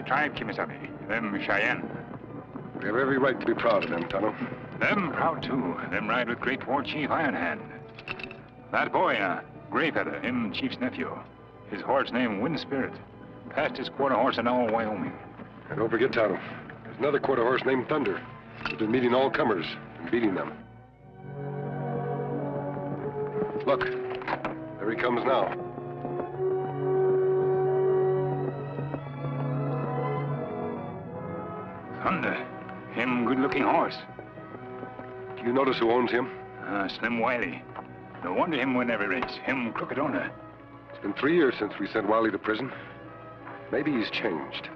tribe, Kemo Sabe. Them Cheyenne. We have every right to be proud of them, Tonto. Them proud, too. Them ride with great war chief Iron Hand. That boy, Greyfeather, him chief's nephew. His horse named Wind Spirit. Passed his quarter horse in all Wyoming. And don't forget, Tonto, there's another quarter horse named Thunder. He's been meeting all comers and beating them. Look, there he comes now. Thunder, him good-looking horse. Do you notice who owns him? Slim Wiley. No wonder him win every race. Him crooked owner. It's been 3 years since we sent Wiley to prison. Maybe he's changed.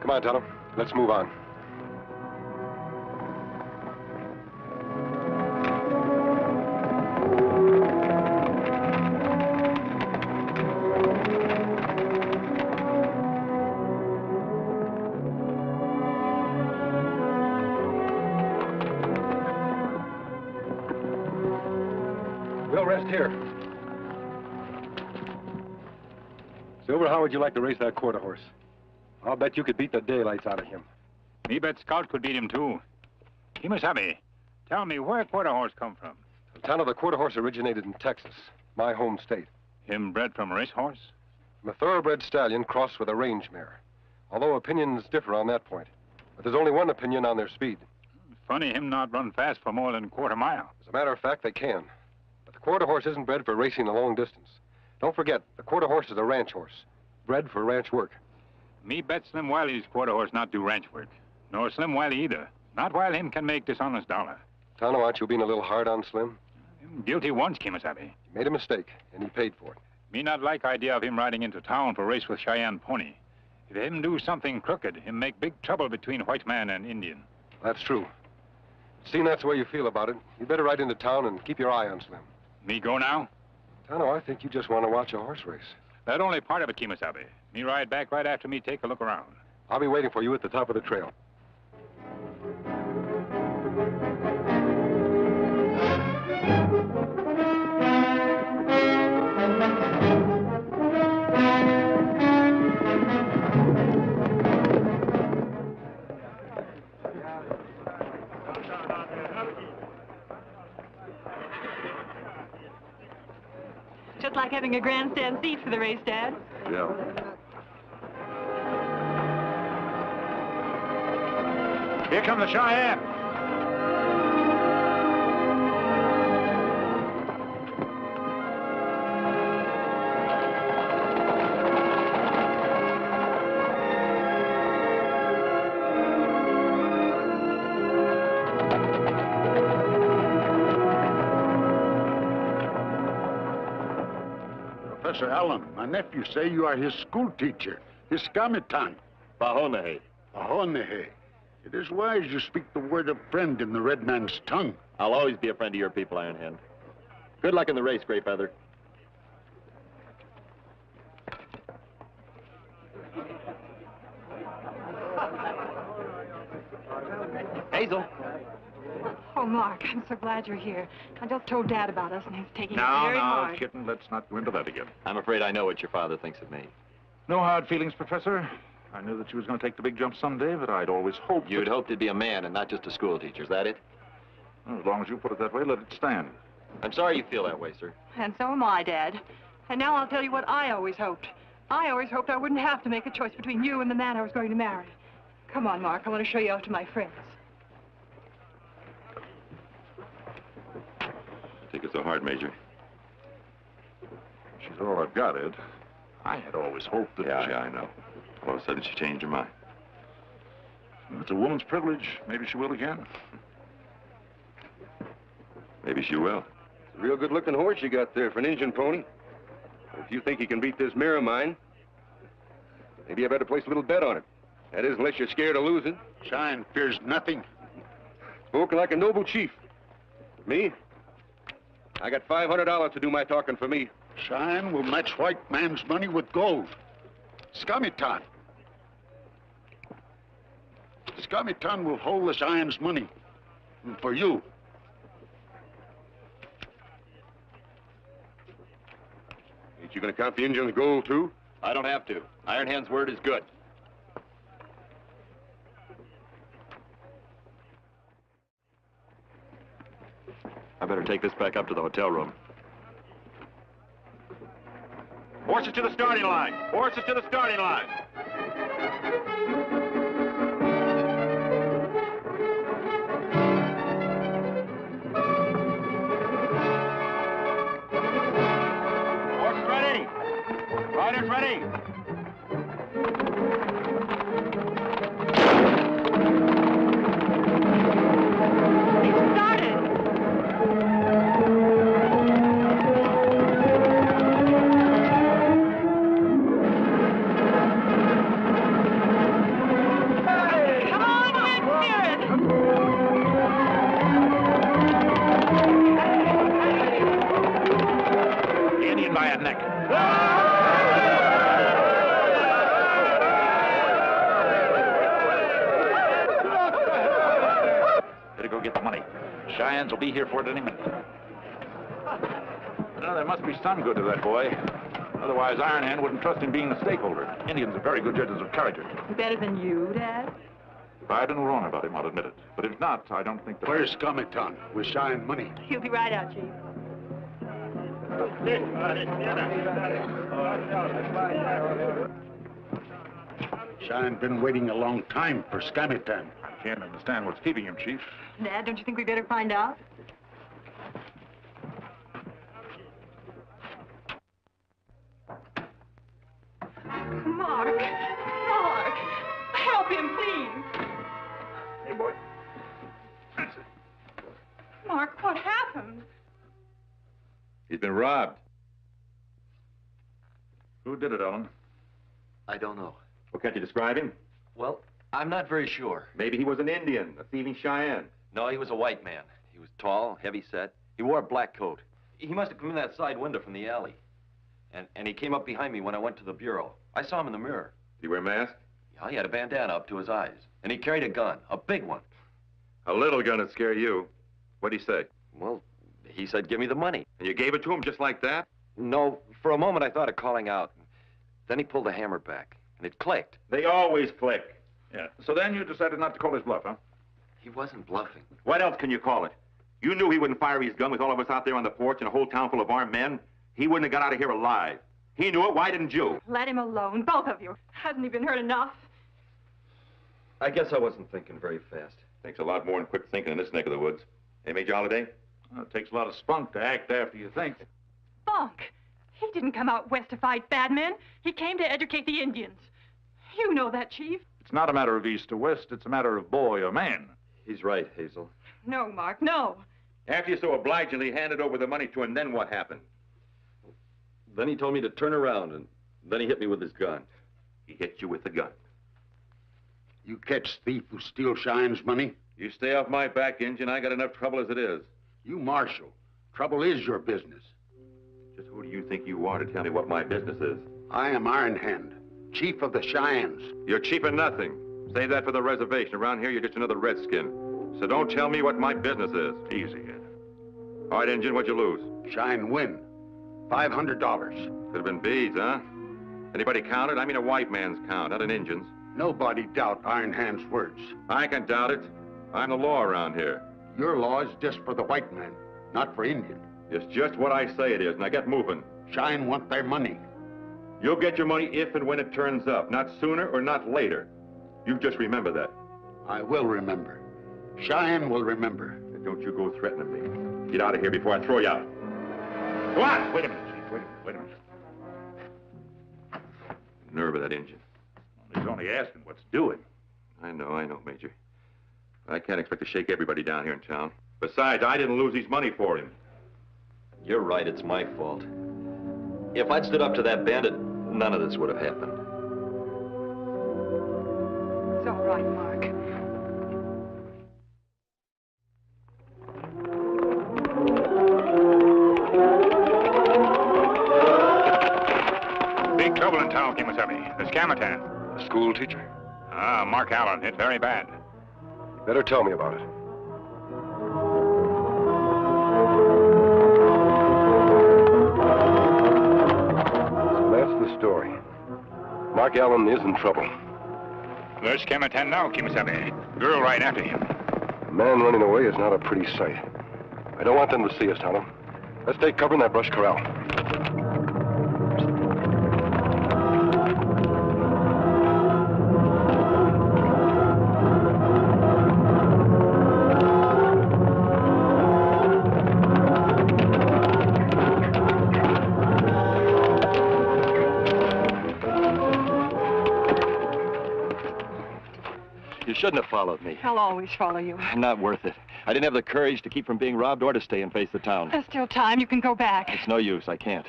Come on, Tonto. Let's move on. We'll rest here. Silver, how would you like to race that quarter horse? I'll bet you could beat the daylights out of him. Me bet Scout could beat him, too. Kemo Sabe, tell me, where quarter horse come from? Tonto, the quarter horse originated in Texas, my home state. Him bred from a racehorse? I'm a thoroughbred stallion crossed with a range mare. Although opinions differ on that point. But there's only one opinion on their speed. Funny him not run fast for more than a quarter mile. As a matter of fact, they can. But the quarter horse isn't bred for racing a long distance. Don't forget, the quarter horse is a ranch horse, bred for ranch work. Me bet Slim Wiley's quarter horse not do ranch work. Nor Slim Wiley either. Not while him can make dishonest dollar. Tonto, aren't you being a little hard on Slim? Him guilty once, Kemo Sabe. He made a mistake, and he paid for it. Me not like idea of him riding into town for race with Cheyenne pony. If him do something crooked, him make big trouble between white man and Indian. That's true. Seeing that's the way you feel about it, you better ride into town and keep your eye on Slim. Me go now? Tonto, I think you just want to watch a horse race. That only part of it, Kemo Sabe. Me ride back right after me take a look around. I'll be waiting for you at the top of the trail. Just like having a grandstand seat for the race, Dad. Yeah. Here come the Cheyenne. Professor Allen, my nephew say you are his school teacher, his Skamitan. Pahonehe. Pahonehe. It is wise you speak the word of friend in the red man's tongue. I'll always be a friend of your people, Iron Hand. Good luck in the race, Greyfeather. Hazel. Oh, Mark, I'm so glad you're here. I just told Dad about us, and he's taking it Now, very hard. kitten, let's not go into that again. I'm afraid I know what your father thinks of me. No hard feelings, Professor. I knew that you was going to take the big jump someday, but I'd always hoped You'd hoped to be a man and not just a school teacher, is that it? Well, as long as you put it that way, let it stand. I'm sorry you feel that way, sir. And so am I, Dad. And now I'll tell you what I always hoped. I always hoped I wouldn't have to make a choice between you and the man I was going to marry. Come on, Mark. I want to show you off to my friends. I think it's so hard, Major. She's all I've got, Ed. I had always hoped that... Yeah, I know. All of a sudden, she changed her mind. If it's a woman's privilege, maybe she will again. Maybe she will. It's a real good-looking horse you got there for an Injun pony. If you think you can beat this mare of mine, maybe I better place a little bet on it. That is, unless you're scared of losing. Cheyenne fears nothing. Spoken like a noble chief. Me? I got $500 to do my talking for me. Cheyenne will match white man's money with gold. Skamitan. Skamitan will hold the Cheyenne's money. And for you. Ain't you gonna count the Indians' gold, too? I don't have to. Iron Hand's word is good. I better take this back up to the hotel room. Horses to the starting line! Horses to the starting line! Horses ready! Riders ready! It started! Cheyennes will be here for it any minute. Well, there must be some good to that boy. Otherwise, Iron Hand wouldn't trust him being the stakeholder. Indians are very good judges of character. Better than you, Dad? If I've been wrong about him, I'll admit it. But if not, I don't think that... Where's Comiton with Cheyenne money? He'll be right out, Chief. Cheyenne been waiting a long time for Scamitan. I can't understand what's keeping him, Chief. Dad, don't you think we better find out? Mark! Mark! Help him, please! Hey, boy. Mark, what happened? He's been robbed. Who did it, Ellen? I don't know. Well, can't you describe him? Well, I'm not very sure. Maybe he was an Indian, a thieving Cheyenne. No, he was a white man. He was tall, heavy-set. He wore a black coat. He must have come in that side window from the alley. And he came up behind me when I went to the bureau. I saw him in the mirror. Did he wear a mask? Yeah, he had a bandana up to his eyes. And he carried a gun, a big one. A little gun would scare you. What'd he say? Well, he said, give me the money. And you gave it to him just like that? No, for a moment I thought of calling out. Then he pulled the hammer back, and it clicked. They always click. Yeah. So then you decided not to call his bluff, huh? He wasn't bluffing. What else can you call it? You knew he wouldn't fire his gun with all of us out there on the porch and a whole town full of armed men. He wouldn't have got out of here alive. He knew it. Why didn't you? Let him alone, both of you. Hasn't he been hurt enough? I guess I wasn't thinking very fast. Takes a lot more than quick thinking in this neck of the woods. Hey, Major Holliday? Well, it takes a lot of spunk to act after you think. Spunk! He didn't come out west to fight bad men. He came to educate the Indians. You know that, Chief. It's not a matter of east to west. It's a matter of boy or man. He's right, Hazel. No, Mark, no. After you so obligingly handed over the money to him, then what happened? Then he told me to turn around, and then he hit me with his gun. He hit you with the gun. You catch thief who steals Cheyenne's money? You stay off my back, Injun. I got enough trouble as it is. You marshal. Trouble is your business. Just who do you think you are to tell me what my business is? I am Iron Hand, chief of the Cheyennes. You're cheap of nothing. Save that for the reservation. Around here, you're just another redskin. So don't tell me what my business is. Easy, Ed. All right, Injun, what'd you lose? Cheyenne win. $500. Could have been beads, huh? Anybody counted? I mean a white man's count, not an Injun's. Nobody doubt Iron Hand's words. I can doubt it. I'm the law around here. Your law is just for the white man, not for Indian. It's just what I say it is. Now get moving. Cheyenne want their money. You'll get your money if and when it turns up, not sooner or not later. You just remember that. I will remember. Cheyenne will remember. And don't you go threatening me. Get out of here before I throw you out. Go on! Wait a minute, Chief. Wait a minute. Nerve of that Injun. He's only asking what's doing. I know, Major. I can't expect to shake everybody down here in town. Besides, I didn't lose his money for him. You're right, it's my fault. If I'd stood up to that bandit, none of this would have happened. It's all right, Mark. Big trouble in town, Kemo Sabe. The Scamitan. The school teacher? Ah, Mark Allen, hit very bad. Better tell me about it. story. Mark Allen is in trouble. Where's Kemo now, Kemo Sabe? Girl right after him. A man running away is not a pretty sight. I don't want them to see us, Tonto. Let's take cover in that brush corral. You shouldn't have followed me. I'll always follow you. Not worth it. I didn't have the courage to keep from being robbed or to stay and face the town. There's still time. You can go back. It's no use. I can't.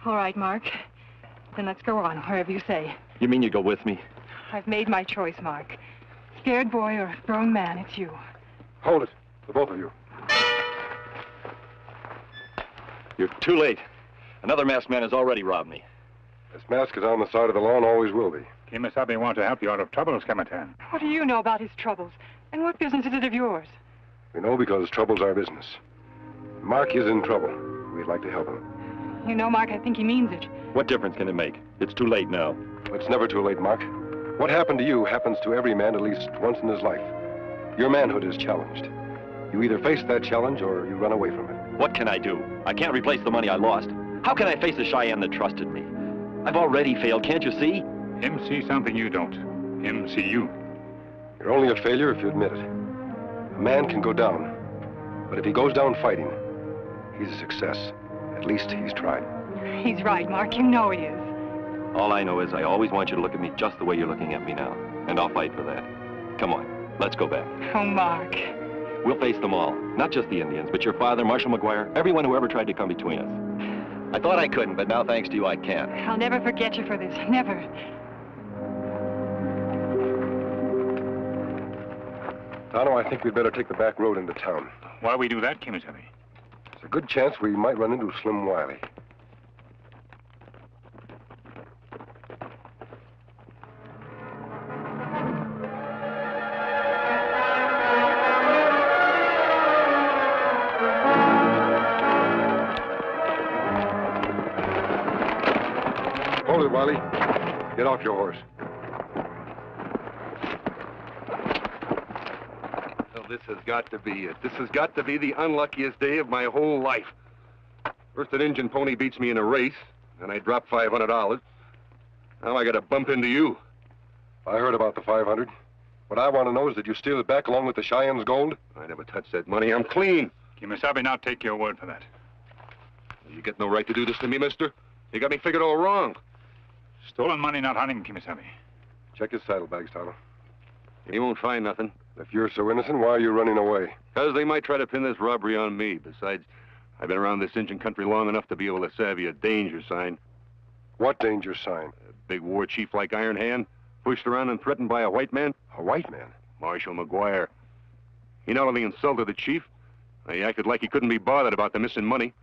All right, Mark. Then let's go on, wherever you say. You mean you go with me? I've made my choice, Mark. Scared boy or grown man, it's you. Hold it, the both of you. You're too late. Another masked man has already robbed me. This mask is on the side of the law and always will be. Kemo Sabe wants to help you out of troubles, Kemo. What do you know about his troubles? And what business is it of yours? We know because trouble's our business. Mark is in trouble. We'd like to help him. You know, Mark, I think he means it. What difference can it make? It's too late now. It's never too late, Mark. What happened to you happens to every man at least once in his life. Your manhood is challenged. You either face that challenge or you run away from it. What can I do? I can't replace the money I lost. How can I face a Cheyenne that trusted me? I've already failed, can't you see? Him see something you don't. Him see you. You're only a failure if you admit it. A man can go down, but if he goes down fighting, he's a success. At least he's tried. He's right, Mark. You know he is. All I know is I always want you to look at me just the way you're looking at me now. And I'll fight for that. Come on, let's go back. Oh, Mark. We'll face them all. Not just the Indians, but your father, Marshal McGuire, everyone who ever tried to come between us. I thought I couldn't, but now thanks to you, I can. I'll never forget you for this. Never. Tonto, I think we'd better take the back road into town. Why we do that, Kemo Sabe? There's a good chance we might run into Slim Wiley. Hold it, Wiley. Get off your horse. This has got to be it. This has got to be the unluckiest day of my whole life. First, an Injun pony beats me in a race, and I drop $500. Now I got to bump into you. I heard about the 500. What I want to know is did you steal it back along with the Cheyenne's gold? I never touched that money. I'm clean. Kemo Sabe now take your word for that. You get no right to do this to me, mister. You got me figured all wrong. Stolen money not hunting, Kemo Sabe. Check his saddlebags, Tonto. You won't find nothing. If you're so innocent, why are you running away? Because they might try to pin this robbery on me. Besides, I've been around this Injun country long enough to be able to savvy a danger sign. What danger sign? A big war chief like Iron Hand, pushed around and threatened by a white man. A white man? Marshal McGuire. He not only insulted the chief, he acted like he couldn't be bothered about the missing money.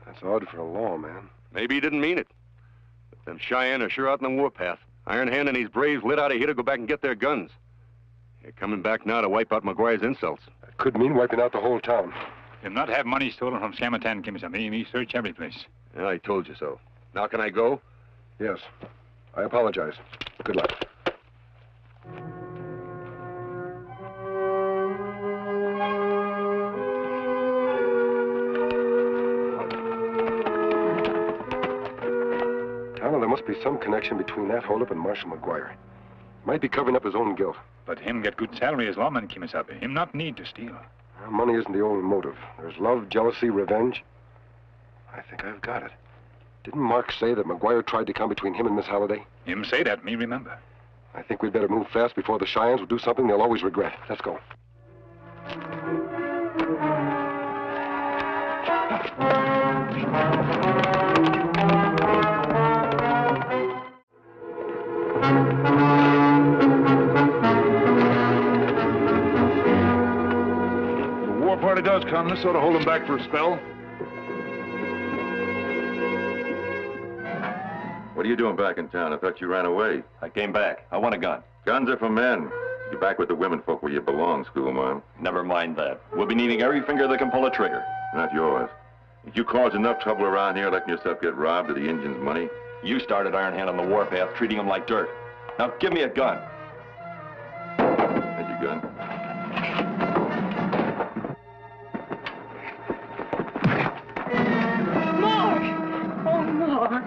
That's odd for a lawman. Maybe he didn't mean it. But them Cheyenne are sure out on the warpath. Iron Hand and his braves lit out of here to go back and get their guns. They're coming back now to wipe out McGuire's insults. That could mean wiping out the whole town. He'll not have money stolen from Scamatan, Kemo Sabe. He search every place. Yeah, I told you so. Now can I go? Yes. I apologize. Good luck. Tonto, there must be some connection between that holdup and Marshal McGuire. Might be covering up his own guilt. But him get good salary as lawman, Kemo Sabe. Him not need to steal. Well, money isn't the only motive. There's love, jealousy, revenge. I think I've got it. Didn't Mark say that McGuire tried to come between him and Miss Halliday? Him say that, me remember. I think we'd better move fast before the Cheyennes will do something they'll always regret. Let's go. The war party does come. This ought to hold them back for a spell. What are you doing back in town? I thought you ran away. I came back. I want a gun. Guns are for men. You're back with the women folk where you belong, schoolmarm. Never mind that. We'll be needing every finger that can pull a trigger. Not yours. You caused enough trouble around here letting yourself get robbed of the Indians' money. You started Iron Hand on the warpath, treating him like dirt. Now give me a gun. That's your gun. Mark! Oh, Mark.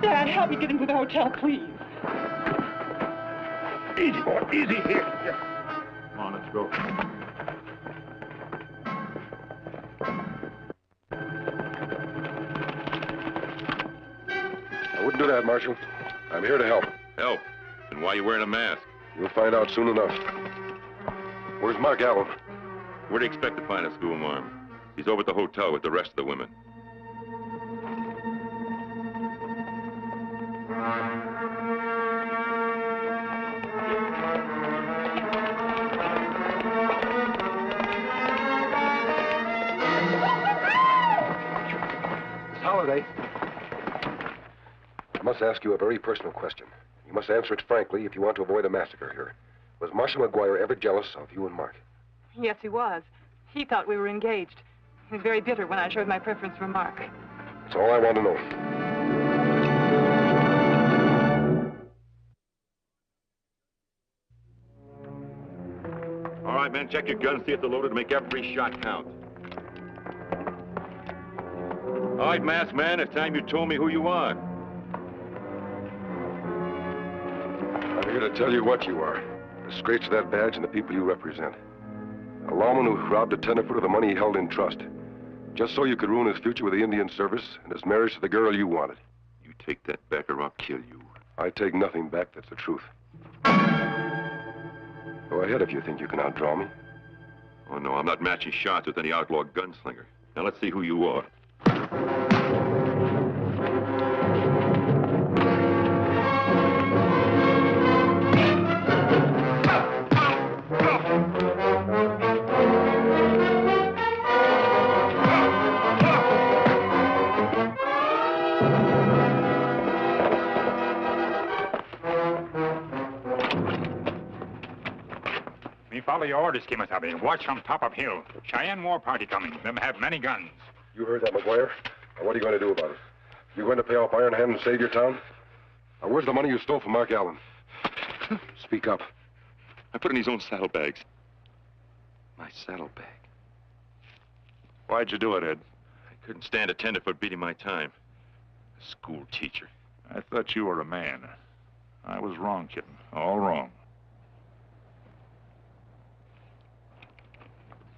Dad, help me get into the hotel, please. Easy, boy, easy here. Come on, let's go. I wouldn't do that, Marshal. I'm here to help. Help? Then why are you wearing a mask? You'll find out soon enough. Where's Mark Allen? Where do you expect to find a schoolmarm? He's over at the hotel with the rest of the women. It's Holiday. I must ask you a very personal question. You must answer it frankly if you want to avoid a massacre here. Was Marshal McGuire ever jealous of you and Mark? Yes, he was. He thought we were engaged. He was very bitter when I showed my preference for Mark. That's all I want to know. All right, men, check your guns, see if they're loaded, make every shot count. All right, masked man, it's time you told me who you are. I'm here to tell you what you are. Disgrace to that badge and the people you represent. A lawman who robbed a tenderfoot of the money he held in trust. Just so you could ruin his future with the Indian service and his marriage to the girl you wanted. You take that back or I'll kill you. I take nothing back, that's the truth. Go ahead if you think you can outdraw me. Oh, no, I'm not matching shots with any outlaw gunslinger. Now, let's see who you are. Me follow your orders, Kemo Sabe. Watch from top of hill. Cheyenne war party coming. Them have many guns. You heard that, McGuire? Now, what are you going to do about it? You going to pay off Iron Hand and save your town? Now, where's the money you stole from Mark Allen? Speak up. I put it in his own saddlebags. My saddlebag. Why'd you do it, Ed? I couldn't stand a tenderfoot beating my time. A school teacher. I thought you were a man. I was wrong, kitten. All wrong.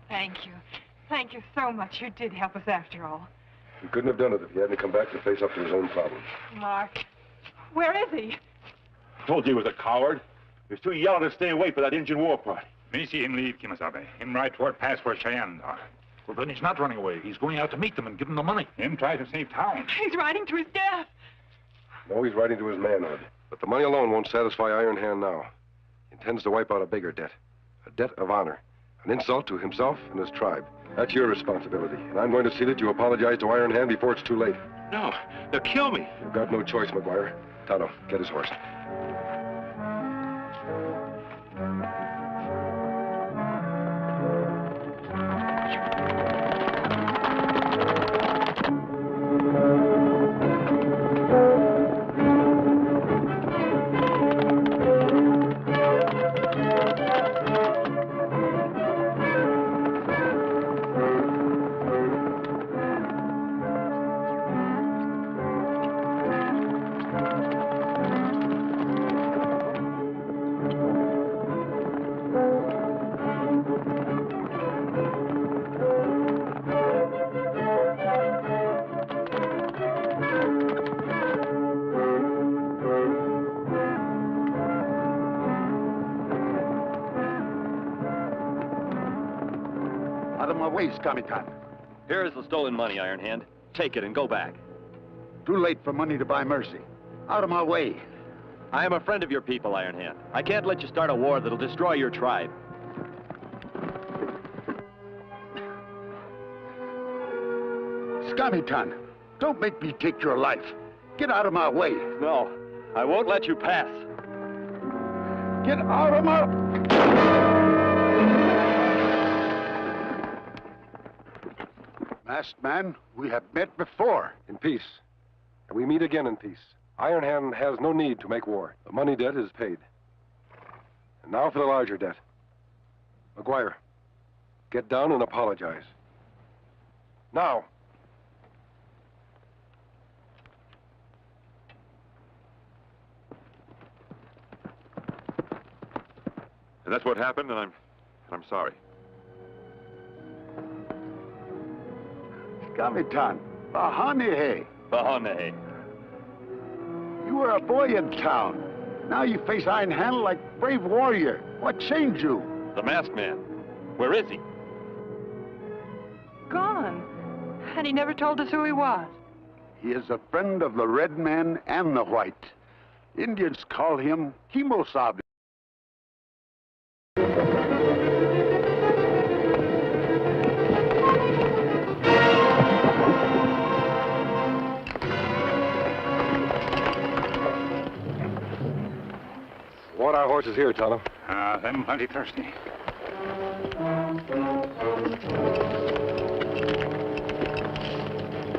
Thank you. Thank you so much. You did help us after all. He couldn't have done it if he hadn't come back to face up to his own problems. Mark, where is he? I told you he was a coward. He was too yellow to stay away for that Indian war party. Me see him leave, Kemo Sabe. Him ride toward pass where Cheyenne are. Well, then he's not running away. He's going out to meet them and give them the money. Him try to save town. He's riding to his death. No, he's riding to his manhood. But the money alone won't satisfy Iron Hand now. He intends to wipe out a bigger debt. A debt of honor. An insult to himself and his tribe. That's your responsibility. And I'm going to see that you apologize to Iron Hand before it's too late. No, they'll kill me. You've got no choice, McGuire. Tonto, get his horse. Out of my way, Scummy-Ton. Here is the stolen money, Iron Hand. Take it and go back. Too late for money to buy mercy. Out of my way. I am a friend of your people, Iron Hand. I can't let you start a war that'll destroy your tribe. Scummy-Ton, don't make me take your life. Get out of my way. No, I won't let you pass. Get out of my... Masked man, we have met before. In peace. And we meet again in peace. Iron Hand has no need to make war. The money debt is paid. And now for the larger debt. McGuire, get down and apologize. Now. And that's what happened, and I'm sorry. Skavitan, Bahanehe. Bahanehe. You were a boy in town. Now you face Iron Hand like brave warrior. What changed you? The masked man. Where is he? Gone. And he never told us who he was. He is a friend of the red man and the white. Indians call him Kemo Sabe. Want our horses here, Tonto. Them plenty thirsty.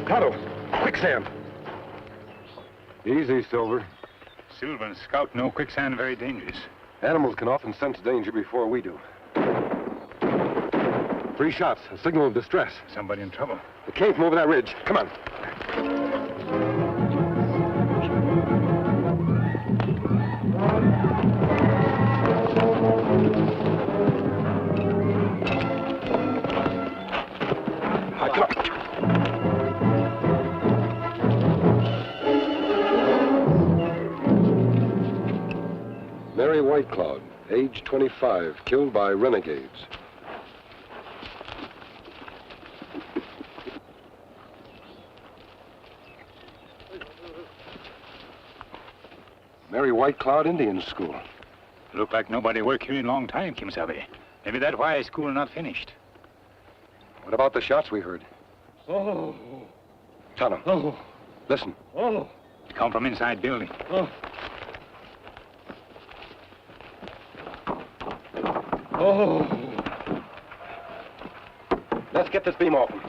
Tonto, quicksand. Easy, Silver. Sylvan scout no quicksand very dangerous. Animals can often sense danger before we do. 3 shots, a signal of distress. Somebody in trouble. It came from over that ridge. Come on. Come on. Mary Whitecloud, age 25, killed by renegades. Mary Whitecloud Indian School. Look like nobody work here in long time, Kemo Sabe. Maybe that's why school not finished. What about the shots we heard? Oh. Tonto. Oh. Listen. Oh. It come from inside building. Oh. Oh. Let's get this beam open.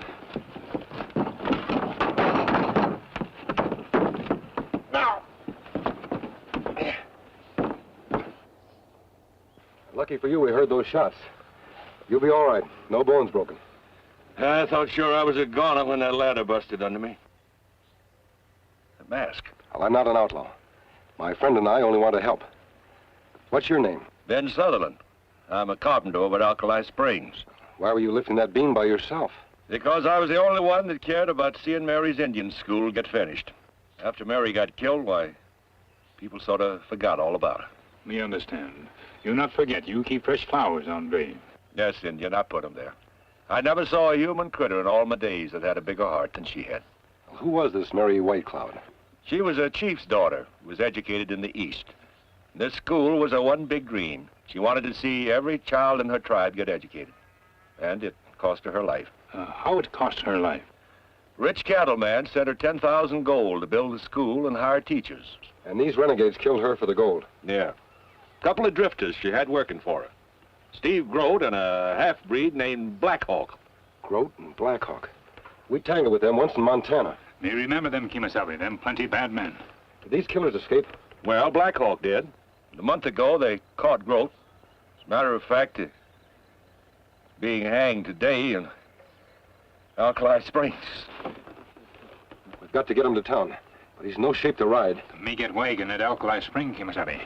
Now. Lucky for you, we heard those shots. You'll be all right. No bones broken. I thought sure I was a goner when that ladder busted under me. The mask. Well, I'm not an outlaw. My friend and I only want to help. What's your name? Ben Sutherland. I'm a carpenter over at Alkali Springs. Why were you lifting that beam by yourself? Because I was the only one that cared about seeing Mary's Indian school get finished. After Mary got killed, why, people sort of forgot all about her. Me understand. You not forget, you keep fresh flowers on grave. Yes, Indian, I put 'em there. I never saw a human critter in all my days that had a bigger heart than she had. Who was this Mary Whitecloud? She was a chief's daughter who was educated in the East. This school was a one big dream. She wanted to see every child in her tribe get educated. And it cost her life. How it cost her life? Rich cattleman sent her 10,000 gold to build the school and hire teachers. And these renegades killed her for the gold. Yeah. Couple of drifters she had working for her. Steve Grote and a half-breed named Black Hawk. Grote and Black Hawk. We tangled with them once in Montana. Me remember them, Kemo Sabe. Them plenty bad men. Did these killers escape? Well, Black Hawk did. A month ago, they caught Grote. As a matter of fact, being hanged today in Alkali Springs. We've got to get him to town, but he's no shape to ride. Me get wagon at Alkali Spring, Kemo Sabe.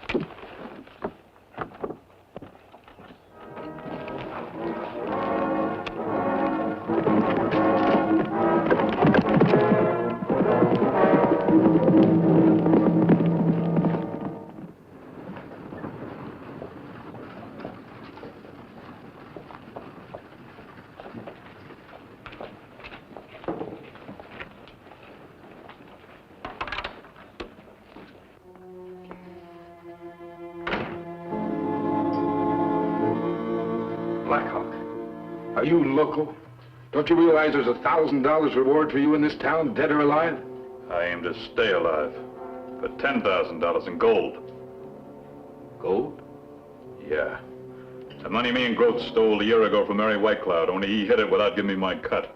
Are you local? Don't you realize there's $1,000 reward for you in this town, dead or alive? I aim to stay alive. For $10,000 in gold. Gold? Yeah. The money me and Grote stole a year ago from Mary Whitecloud, only he hid it without giving me my cut.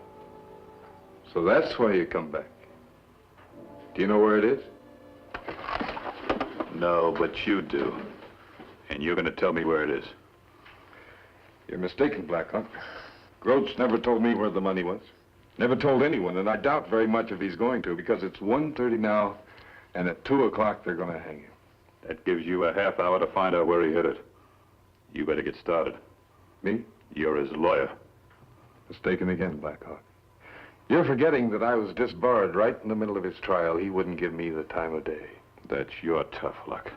So that's why you come back. Do you know where it is? No, but you do. And you're going to tell me where it is. You're mistaken, Blackhawk. Groats never told me where the money was. Never told anyone, and I doubt very much if he's going to, because it's 1:30 now, and at 2 o'clock they're going to hang him. That gives you a half hour to find out where he hid it. You better get started. Me? You're his lawyer. Mistaken again, Blackhawk. You're forgetting that I was disbarred right in the middle of his trial. He wouldn't give me the time of day. That's your tough luck.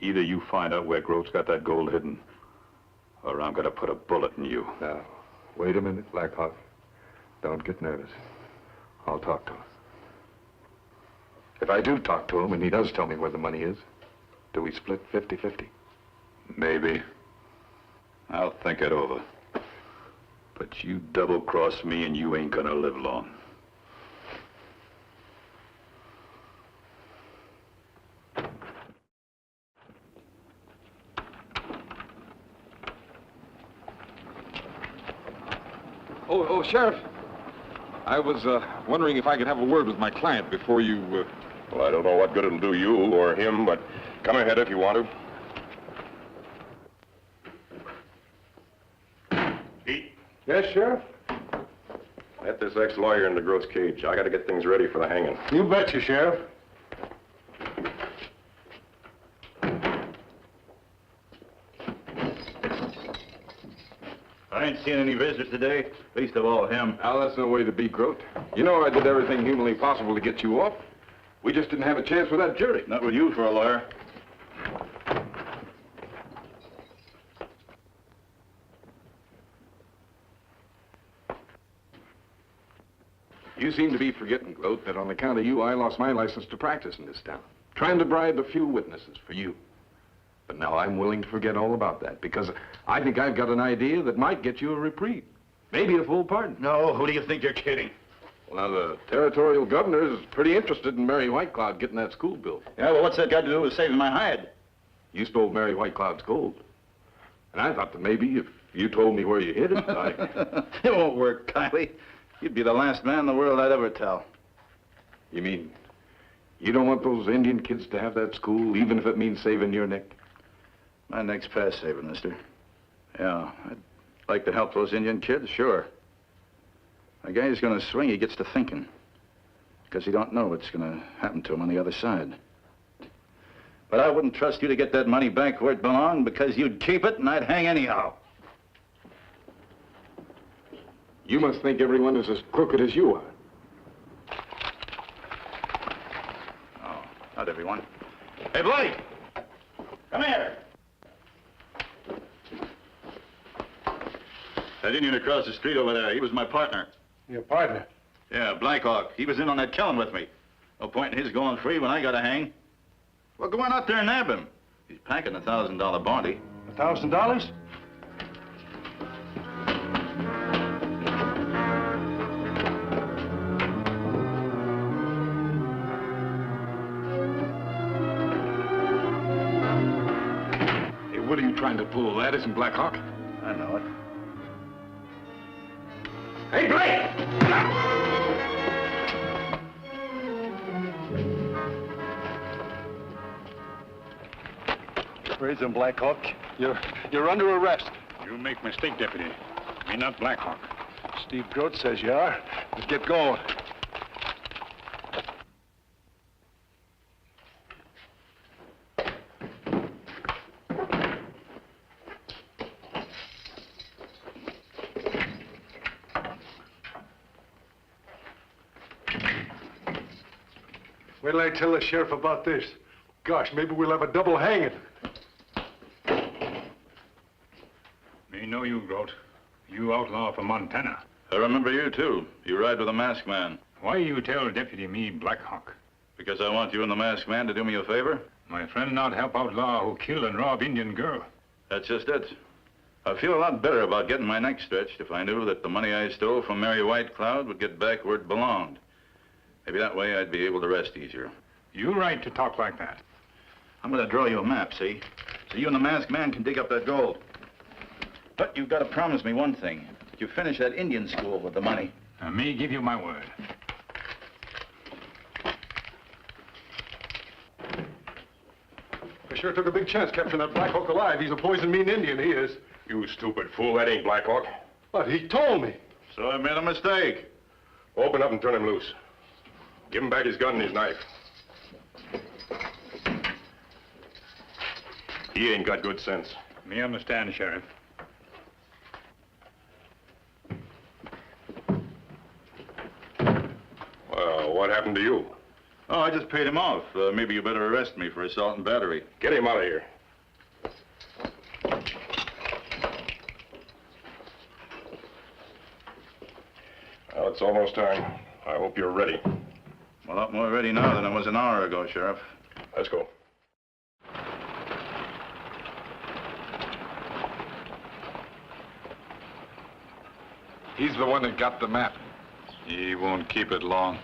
Either you find out where Groats got that gold hidden, or I'm going to put a bullet in you. Now, wait a minute, Blackhawk. Don't get nervous. I'll talk to him. If I do talk to him and he does tell me where the money is, do we split 50-50? Maybe. I'll think it over. But you double-cross me and you ain't gonna live long. Oh, Sheriff. I was wondering if I could have a word with my client before you... Well, I don't know what good it'll do you or him, but come ahead if you want to. Pete? Yes, Sheriff? Let this ex-lawyer into Groats' cage. I got to get things ready for the hanging. You betcha, Sheriff. I ain't seen any visitors today, least of all him. Now, that's no way to be, Groat. You know I did everything humanly possible to get you off. We just didn't have a chance with that jury. Not with you for a lawyer. You seem to be forgetting, Groat, that on account of you, I lost my license to practice in this town. Trying to bribe a few witnesses for you. But now I'm willing to forget all about that, because I think I've got an idea that might get you a reprieve. Maybe a full pardon. No, who do you think you're kidding? Well, now, the territorial governor is pretty interested in Mary Whitecloud getting that school built. Yeah, well, what's that got to do with saving my hide? You stole Mary Whitecloud's gold. And I thought that maybe if you told me where you hid it, It won't work, Kylie. You'd be the last man in the world I'd ever tell. You mean you don't want those Indian kids to have that school, even if it means saving your neck? My neck's past saving, mister. Yeah, I'd like to help those Indian kids, sure. A guy who's going to swing, he gets to thinking. Because he don't know what's going to happen to him on the other side. But I wouldn't trust you to get that money back where it belonged, because you'd keep it and I'd hang anyhow. You must think everyone is as crooked as you are. No, not everyone. Hey, Blake! Come here! That Indian across the street over there, he was my partner. Your partner? Yeah, Blackhawk. He was in on that killing with me. No point in his going free when I got to hang. Well, go on out there and nab him. He's packing $1,000 bounty. $1,000? Hey, what are you trying to pull? That isn't Blackhawk. I know it. Hey, Blake! Prison, Blackhawk. You're under arrest. You make mistake, Deputy. Me not Blackhawk. Steve Groats says you are. Let's get going. Wait till I tell the sheriff about this. Gosh, maybe we'll have a double hanging. Me know you, Groat. You outlaw from Montana. I remember you, too. You ride with a masked man. Why you tell Deputy me Blackhawk? Because I want you and the masked man to do me a favor? My friend not help outlaw who kill and rob Indian girl. That's just it. I'd feel a lot better about getting my neck stretched if I knew that the money I stole from Mary Whitecloud would get back where it belonged. Maybe that way I'd be able to rest easier. You right to talk like that. I'm going to draw you a map, see? So you and the masked man can dig up that gold. But you've got to promise me one thing. You finish that Indian school with the money. Me give you my word. I sure took a big chance capturing that Black Hawk alive. He's a poison mean Indian, he is. You stupid fool, that ain't Black Hawk. But he told me. So I made a mistake. Open up and turn him loose. Give him back his gun and his knife. He ain't got good sense. Me understand, Sheriff. Well, what happened to you? Oh, I just paid him off. Maybe you better arrest me for assault and battery. Get him out of here. Well, it's almost time. I hope you're ready. I'm a lot more ready now than I was an hour ago, Sheriff. Let's go. He's the one that got the map. He won't keep it long.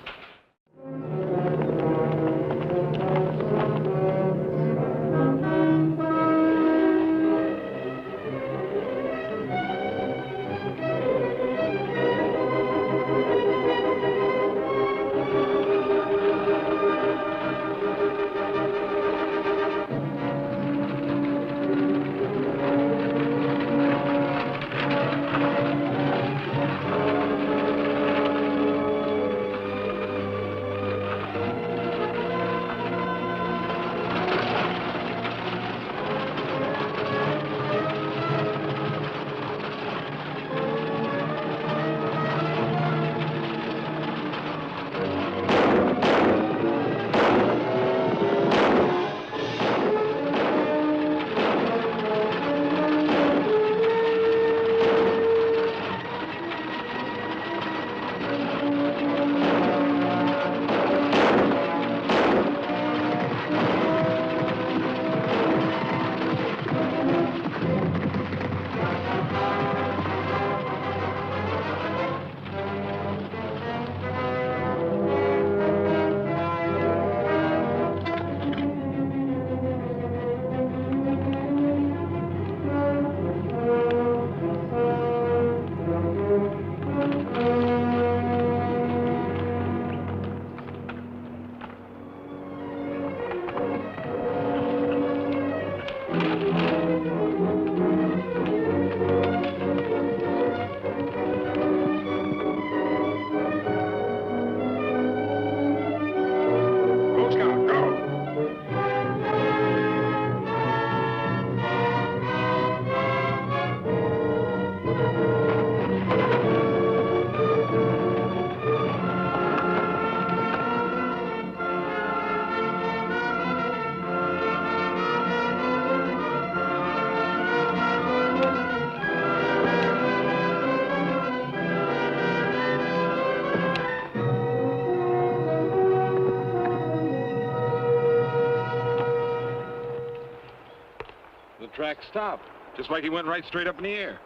Track stopped, just like he went right straight up in the air.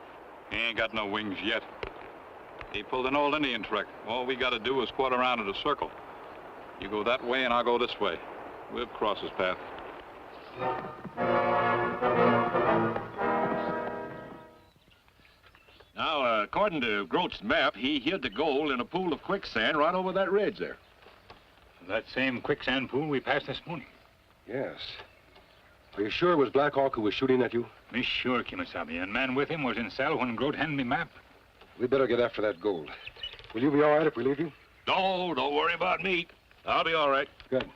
He ain't got no wings yet. He pulled an old Indian trick. All we got to do is quarter around in a circle. You go that way and I'll go this way. We'll cross his path. Now, according to Groat's map, he hid the gold in a pool of quicksand right over that ridge there. That same quicksand pool we passed this morning. Yes. Are you sure it was Black Hawk who was shooting at you? Me sure, Kemo Sabe. And man with him was in cell when Groat handed me map. We better get after that gold. Will you be all right if we leave you? No, don't worry about me. I'll be all right. Good.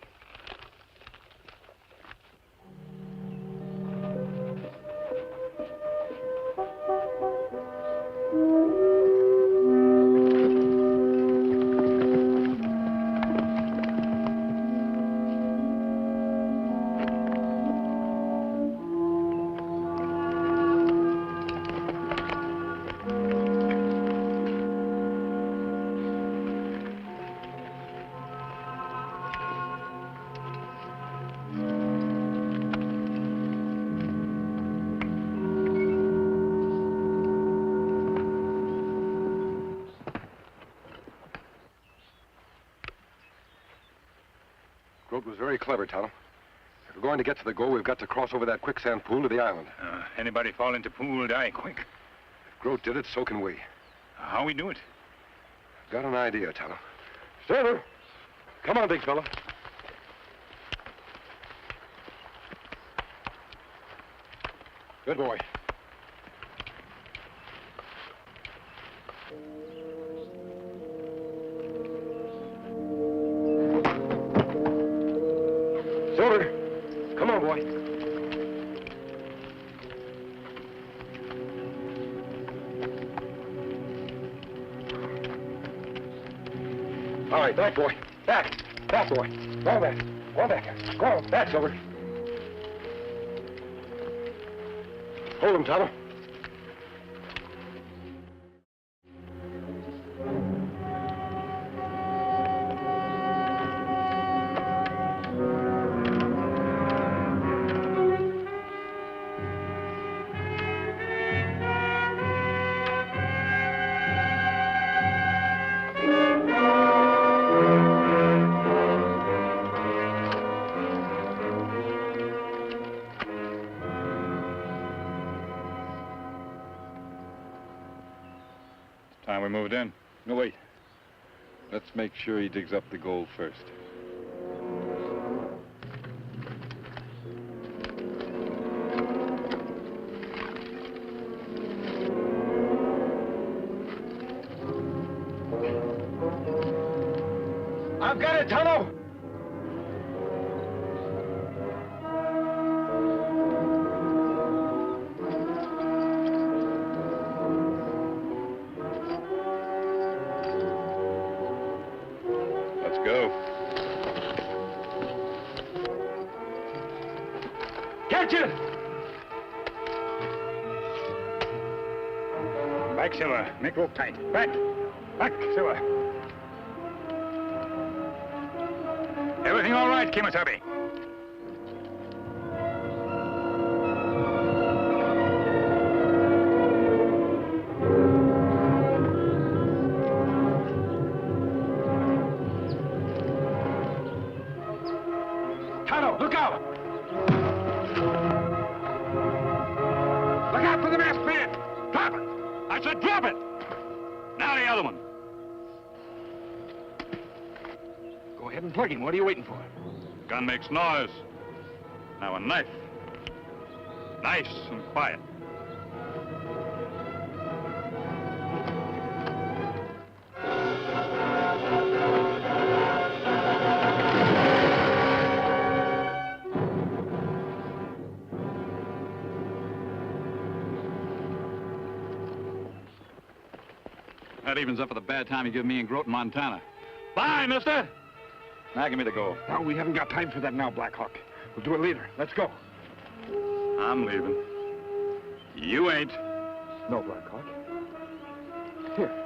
Groat was very clever, Tonto. If we're going to get to the goal, we've got to cross over that quicksand pool to the island. Anybody fall into pool will die quick. If Groat did it, so can we. How we do it? Got an idea, Tonto. Silver! Come on, big fella. Good boy. Silver! Come on, boy. All right, back, boy. Back. Back, boy. Go on back. Go on back. Go on. Back, Silver. Hold him, Tonto. Time we moved in. No, wait. Let's make sure he digs up the gold first. I've got it, Tonto! Let's go. Catch it! Back, Silver. Make rope tight. Back. Back, Silver. Everything all right, Kemo Sabe? Tonto, look out! Look out for the masked man! Drop it! I said drop it! Now the other one. Go ahead and plug him. What are you waiting for? Gun makes noise. Now a knife. Nice and quiet. That evens up for the bad time you give me and Grote in Montana. Bye, mister! Now give me the gold. No, we haven't got time for that now, Black Hawk. We'll do it later. Let's go. I'm leaving. You ain't. No, Black Hawk. Here.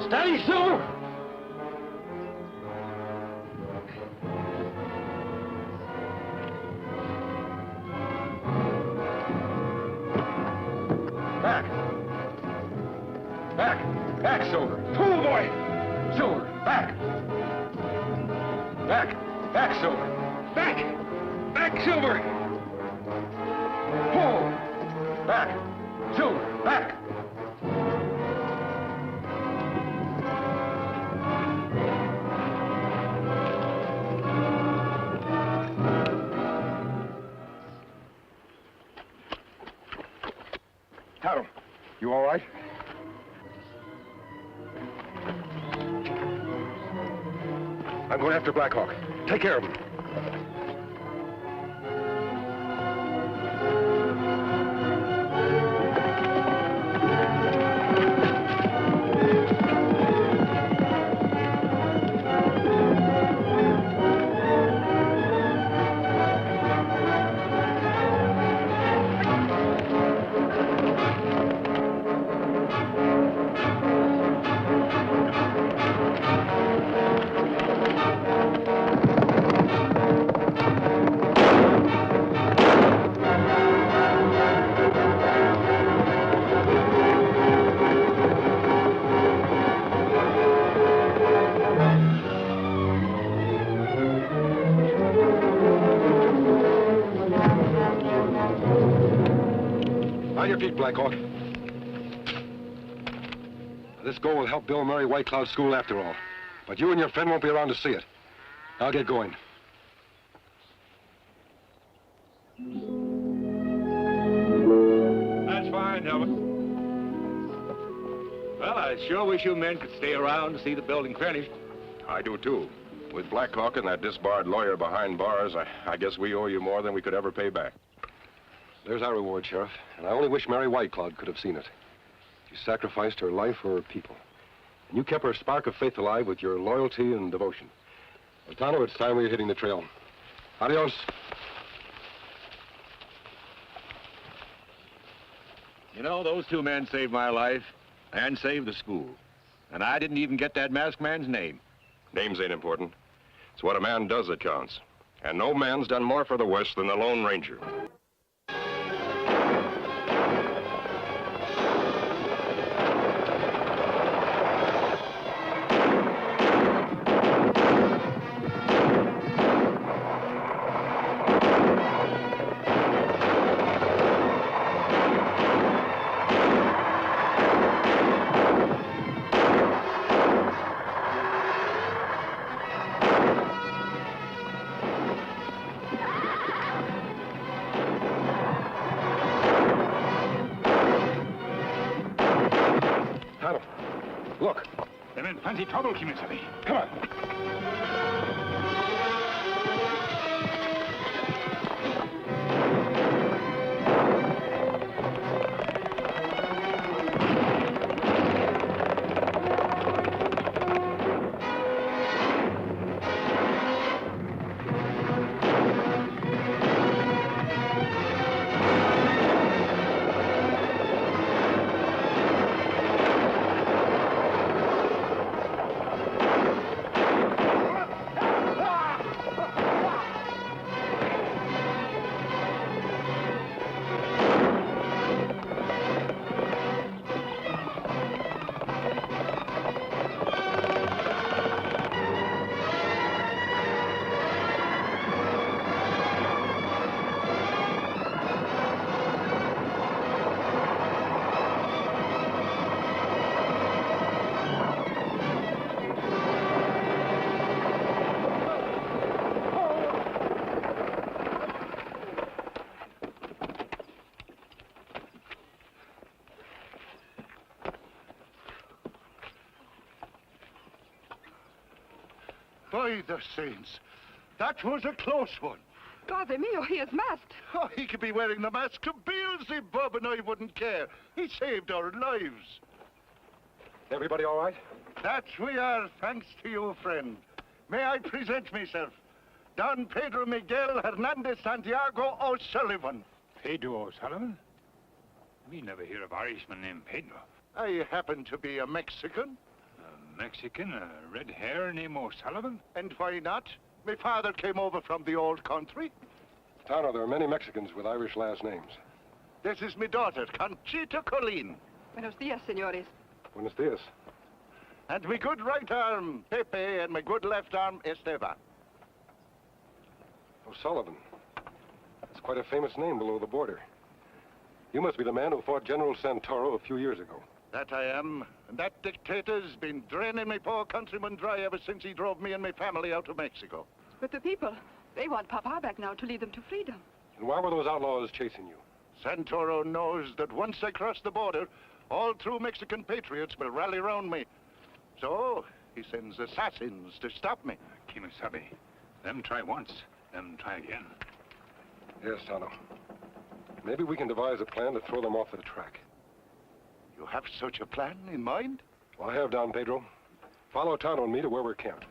Steady, Silver! Back. Back. Back, Silver. Pull, boy! Silver, back. Back. Back, Silver. Back. Back, Silver. Pull. Back. Silver, back. Tonto, you all right? I'm going after Black Hawk. Take care of him. On your feet, Blackhawk. This goal will help build Mary White Cloud School after all. But you and your friend won't be around to see it. I'll get going. That's fine, Helmut. Well, I sure wish you men could stay around to see the building finished. I do, too. With Blackhawk and that disbarred lawyer behind bars, I guess we owe you more than we could ever pay back. There's our reward, Sheriff. And I only wish Mary White Cloud could have seen it. She sacrificed her life for her people. And you kept her spark of faith alive with your loyalty and devotion. Well, Tonto, it's time we were hitting the trail. Adios. You know, those two men saved my life and saved the school. And I didn't even get that masked man's name. Names ain't important. It's what a man does that counts. And no man's done more for the West than the Lone Ranger. Look. I'm in plenty trouble, Kemo Sabe. Come on. By the saints, that was a close one. Padre mio, he is masked. Oh, he could be wearing the mask of Beelzebub and I wouldn't care. He saved our lives. Everybody all right? That we are, thanks to you, friend. May I present myself? Don Pedro Miguel Hernandez Santiago O'Sullivan. Pedro O'Sullivan? We never hear of Irishman named Pedro. I happen to be a Mexican. A Mexican, a red hair named O'Sullivan? And why not? My father came over from the old country. Tonto, there are many Mexicans with Irish last names. This is my daughter, Conchita Colleen. Buenos dias, señores. Buenos dias. And my good right arm, Pepe, and my good left arm, Esteban. O'Sullivan. That's quite a famous name below the border. You must be the man who fought General Santoro a few years ago. That I am. And that dictator's been draining my poor countrymen dry ever since he drove me and my family out of Mexico. But the people, they want Papa back now to lead them to freedom. And why were those outlaws chasing you? Santoro knows that once I cross the border, all true Mexican patriots will rally around me. So, he sends assassins to stop me. Kemo Sabe. Them try once, them try again. Yes, Tonto. Maybe we can devise a plan to throw them off the track. You have such a plan in mind? Well, I have, Don Pedro. Follow Tonto and me to where we're camped.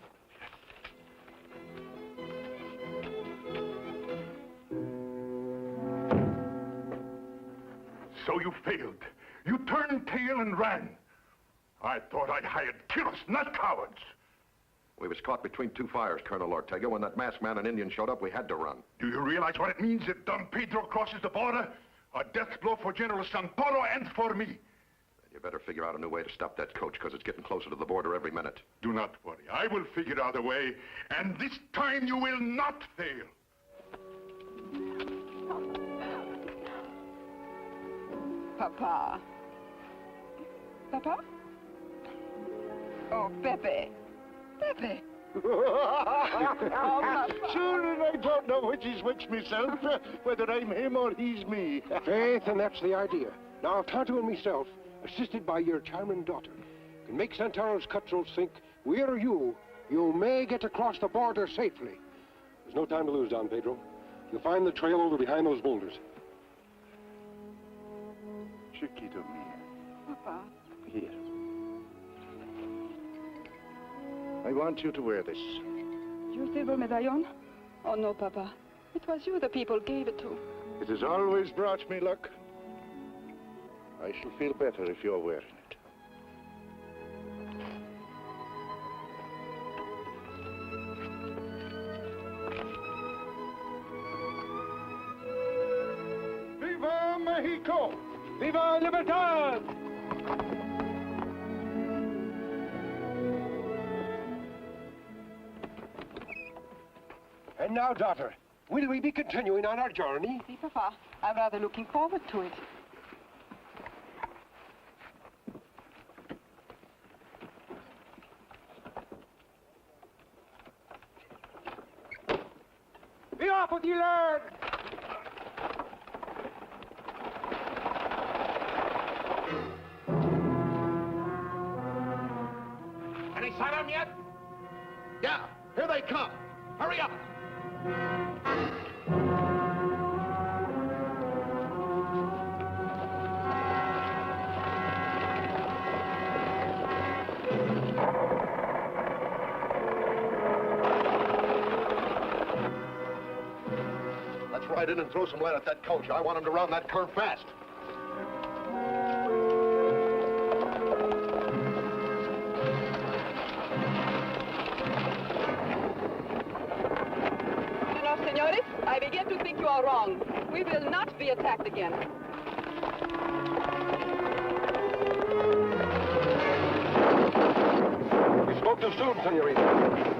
So you failed. You turned tail and ran. I thought I hired killers, not cowards. We was caught between two fires, Colonel Ortega. When that masked man and Indian showed up, we had to run. Do you realize what it means if Don Pedro crosses the border? A death blow for General Santoro and for me. You better figure out a new way to stop that coach, because it's getting closer to the border every minute. Do not worry. I will figure out a way, and this time you will not fail. Papa. Papa? Oh, Pepe. Pepe. Sure, I don't know which is which myself, whether I'm him or he's me. Faith, and that's the idea. Now, if Tonto and myself, assisted by your charming daughter, can make Santaro's cutthroats think we're you may get across the border safely. There's no time to lose, Don Pedro. You'll find the trail over behind those boulders. Chiquito mia. Papa. Here. I want you to wear this. Your silver medallion? Oh, no, Papa. It was you the people gave it to. It has always brought me luck. I shall feel better if you're wearing it. Viva Mexico! Viva Libertad! And now, daughter, will we be continuing on our journey? See, Papa, I'm rather looking forward to it. Be off with you, lad! Any sign of them yet? Yeah, here they come. Hurry up. Let's ride in and throw some lead at that coach. I want him to round that curve fast. Senores, I begin to think you are wrong. We will not be attacked again. You spoke too soon, senorita.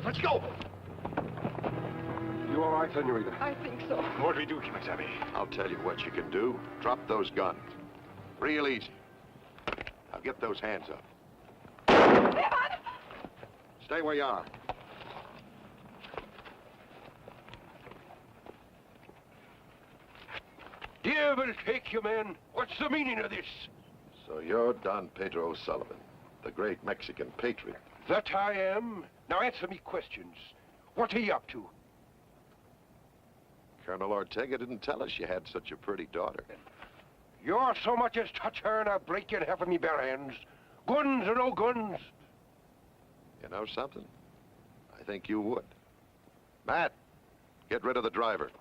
Let's go. You all right, senorita? I think so. What do we do, Kemo Sabe? I'll tell you what you can do. Drop those guns. Real easy. Now get those hands up. Stay where you are. Devil take you, man. What's the meaning of this? So you're Don Pedro Sullivan, the great Mexican patriot. That I am. Now answer me questions. What are you up to? Colonel Ortega didn't tell us you had such a pretty daughter. You're so much as touch her and I'll break you in half of me bare hands. Guns or no guns. You know something? I think you would. Matt, get rid of the driver.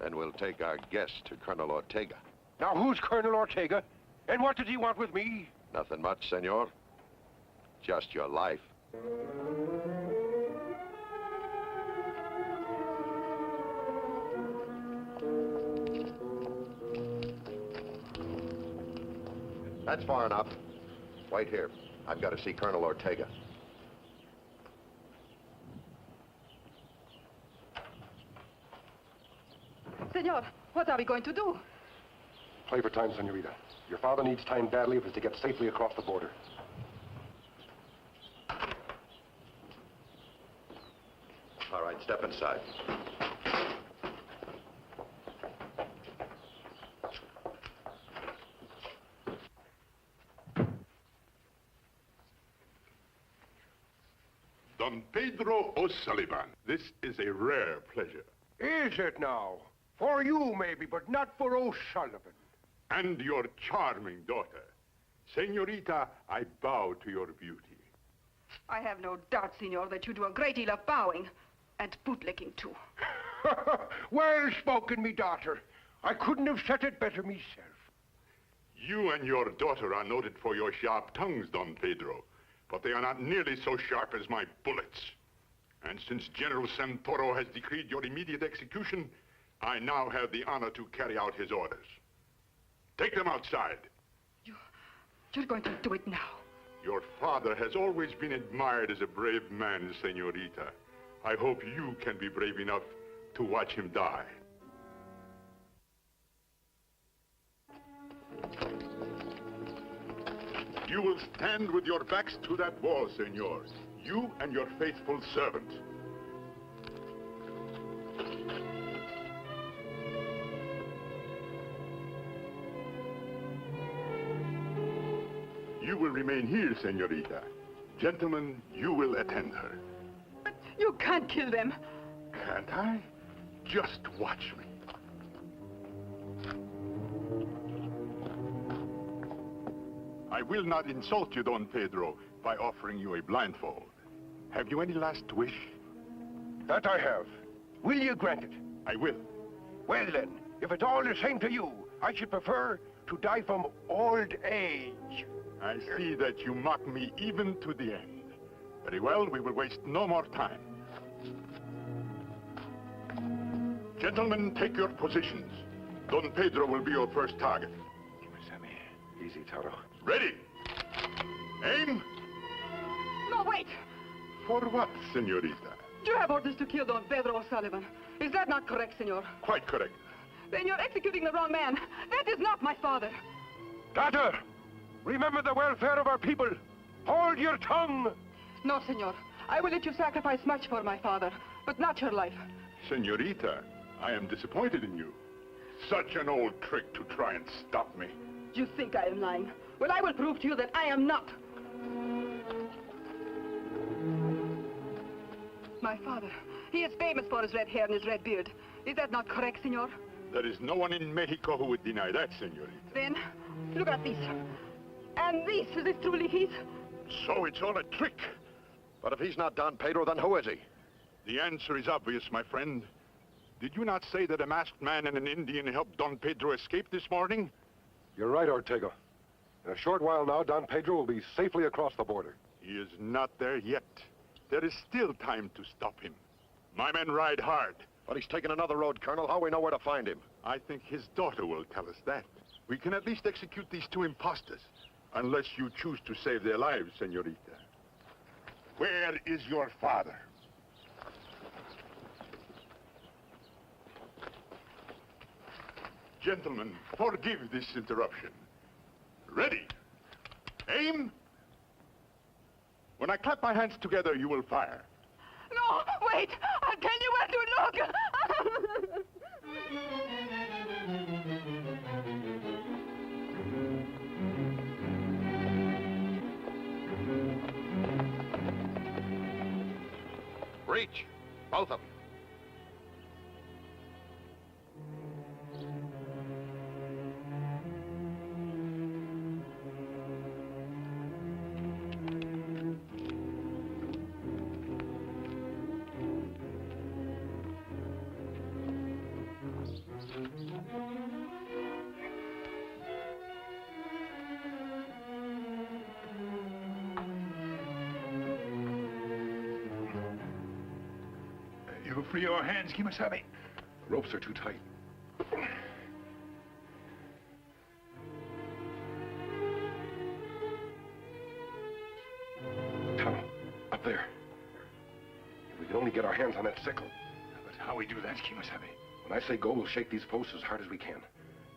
Then we'll take our guest to Colonel Ortega. Now, who's Colonel Ortega? And what does he want with me? Nothing much, senor. Just your life. That's far enough. Wait here. I've got to see Colonel Ortega. Senor, what are we going to do? Play for time, senorita. Your father needs time badly if he's to get safely across the border. All right, step inside. Don Pedro O'Sullivan. This is a rare pleasure. Is it now? For you, maybe, but not for O'Sullivan. And your charming daughter. Senorita, I bow to your beauty. I have no doubt, senor, that you do a great deal of bowing. And bootlicking, too. Well spoken, me daughter. I couldn't have said it better myself. You and your daughter are noted for your sharp tongues, Don Pedro. But they are not nearly so sharp as my bullets. And since General Santoro has decreed your immediate execution, I now have the honor to carry out his orders. Take them outside. You're going to do it now. Your father has always been admired as a brave man, Senorita. I hope you can be brave enough to watch him die. You will stand with your backs to that wall, senor. You and your faithful servant. You will remain here, senorita. Gentlemen, you will attend her. But you can't kill them. Can't I? Just watch me. I will not insult you, Don Pedro, by offering you a blindfold. Have you any last wish? That I have. Will you grant it? I will. Well then, if it's all the same to you, I should prefer to die from old age. I see that you mock me even to the end. Very well, we will waste no more time. Gentlemen, take your positions. Don Pedro will be your first target. Easy, Tonto. Ready. Aim. No, wait! For what, senorita? You have orders to kill Don Pedro O'Sullivan. Is that not correct, senor? Quite correct. Then you're executing the wrong man. That is not my father. Daughter, remember the welfare of our people. Hold your tongue. No, senor. I will let you sacrifice much for my father, but not your life. Senorita, I am disappointed in you. Such an old trick to try and stop me. You think I am lying? Well, I will prove to you that I am not. My father, he is famous for his red hair and his red beard. Is that not correct, senor? There is no one in Mexico who would deny that, senorita. Then, look at this. And this, is this truly his? So it's all a trick. But if he's not Don Pedro, then who is he? The answer is obvious, my friend. Did you not say that a masked man and an Indian helped Don Pedro escape this morning? You're right, Ortega. In a short while now, Don Pedro will be safely across the border. He is not there yet. There is still time to stop him. My men ride hard. But he's taken another road, Colonel. How we know where to find him? I think his daughter will tell us that. We can at least execute these two impostors. Unless you choose to save their lives, senorita. Where is your father? Gentlemen, forgive this interruption. Ready. Aim. When I clap my hands together, you will fire. No, wait! I'll tell you where to look! Reach. Both of them. You free your hands, Kemo Sabe. The ropes are too tight. Tonto, up there. If we can only get our hands on that sickle. But how we do that, Kemo Sabe? When I say go, we'll shake these posts as hard as we can.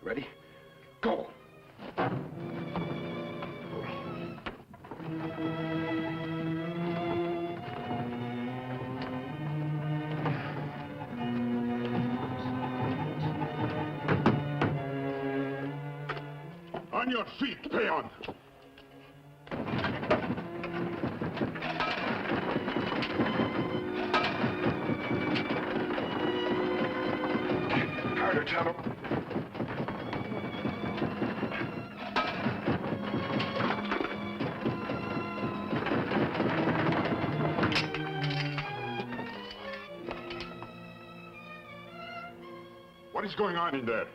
Ready? Go! On your feet, peon! Tonto. What is going on in there?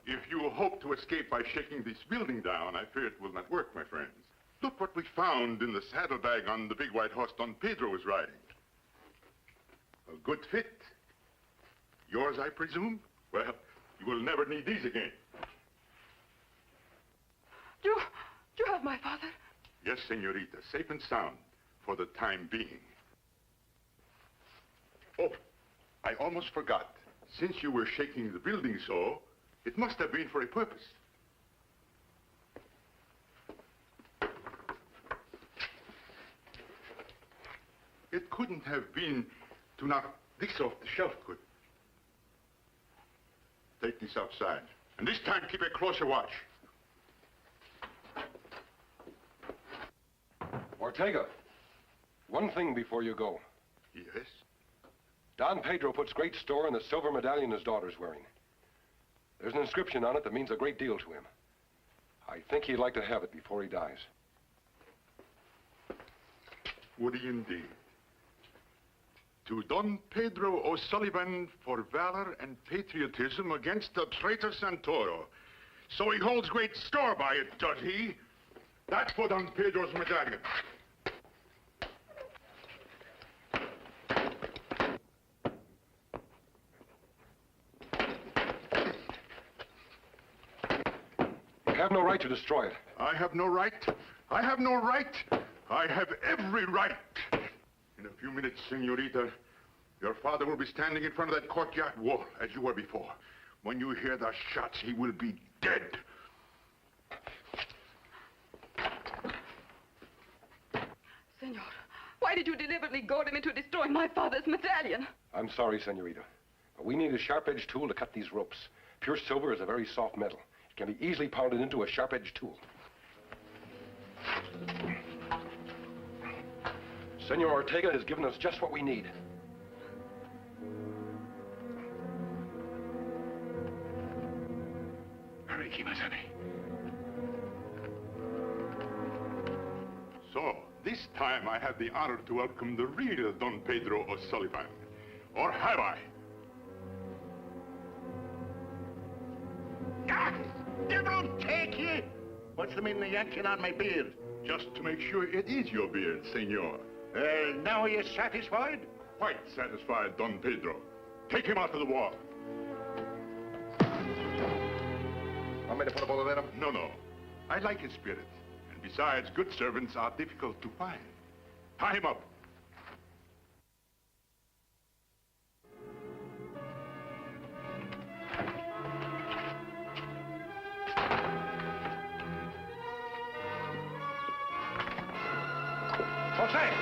If you hope to escape by shaking this building down, I fear it will not work, my friends. Look what we found in the saddlebag on the big white horse Don Pedro was riding. A good fit. Yours, I presume? Well, you will never need these again. You have my father? Yes, senorita, safe and sound for the time being. Oh, I almost forgot. Since you were shaking the building so, it must have been for a purpose. It couldn't have been to knock this off the shelf, could it? Take this outside. And this time, keep a closer watch. Ortega, one thing before you go. Yes? Don Pedro puts great store in the silver medallion his daughter's wearing. There's an inscription on it that means a great deal to him. I think he'd like to have it before he dies. Would he indeed? To Don Pedro O'Sullivan for valor and patriotism against the traitor Santoro. So he holds great store by it, does he? That's for Don Pedro's medallion. You have no right to destroy it. I have no right. I have no right. I have every right. In a few minutes, senorita, your father will be standing in front of that courtyard wall, as you were before. When you hear the shots, he will be dead. Senor, why did you deliberately goad him into destroying my father's medallion? I'm sorry, senorita, but we need a sharp-edged tool to cut these ropes. Pure silver is a very soft metal. It can be easily pounded into a sharp-edged tool. Senor Ortega has given us just what we need. Hurry, Kemo Sabe. So, this time I have the honor to welcome the real Don Pedro O'Sullivan. Or have I? Ah! Devil take ye! What's the meaning of yanking on my beard? Just to make sure it is your beard, senor. Now are you satisfied? Quite satisfied, Don Pedro. Take him out to the wall. Want me to put a bullet in him? No, no. I like his spirit. And besides, good servants are difficult to find. Tie him up. Jose!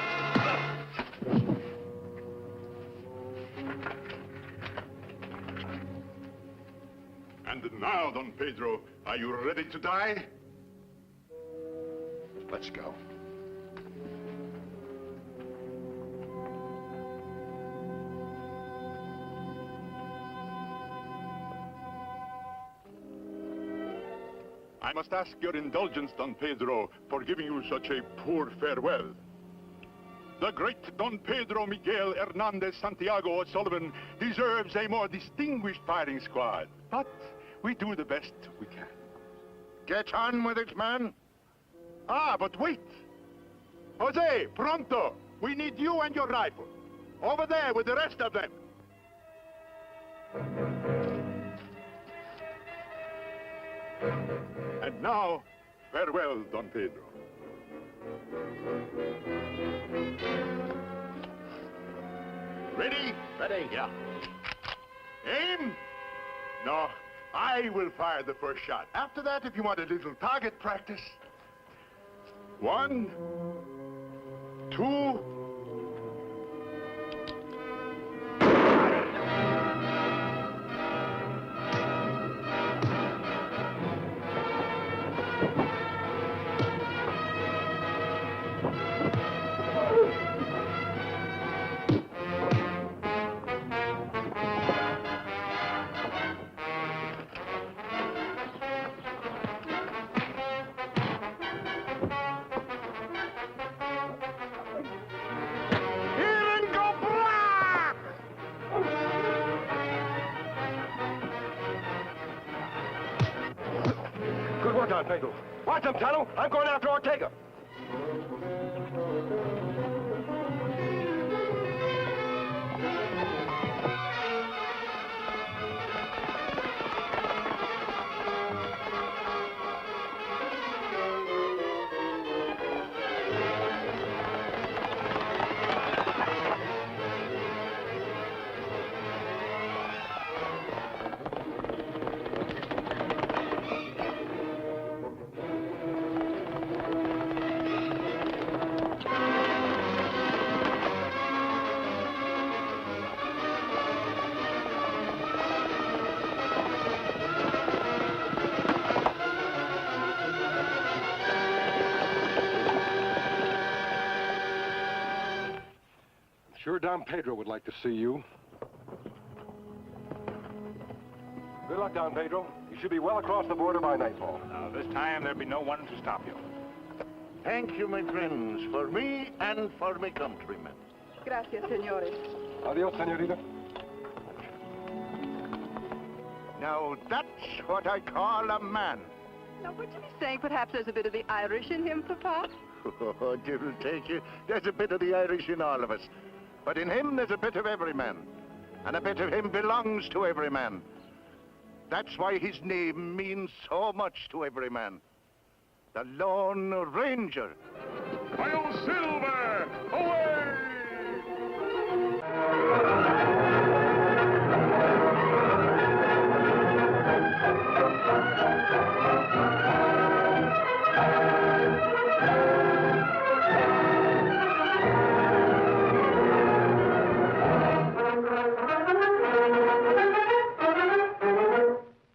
And now, Don Pedro, are you ready to die? Let's go. I must ask your indulgence, Don Pedro, for giving you such a poor farewell. The great Don Pedro Miguel Hernandez Santiago O'Sullivan deserves a more distinguished firing squad, but we do the best we can. Get on with it, man. Ah, but wait! Jose, pronto! We need you and your rifle. Over there with the rest of them. And now, farewell, Don Pedro. Ready? Ready? Yeah. Aim? No, I will fire the first shot. After that, if you want a little target practice. 1, 2... Sure, Don Pedro. Watch him, Tonto. I'm going after Ortega. Sure, Don Pedro would like to see you. Good luck, Don Pedro. You should be well across the border by nightfall. Now, this time there'll be no one to stop you. Thank you, my friends, for me and for my countrymen. Gracias, senores. Adios, senorita. Now, that's what I call a man. Now, would you be saying perhaps there's a bit of the Irish in him, Papa? Oh, devil take you. There's a bit of the Irish in all of us. But in him, there's a bit of every man. And a bit of him belongs to every man. That's why his name means so much to every man. The Lone Ranger. I'll silver!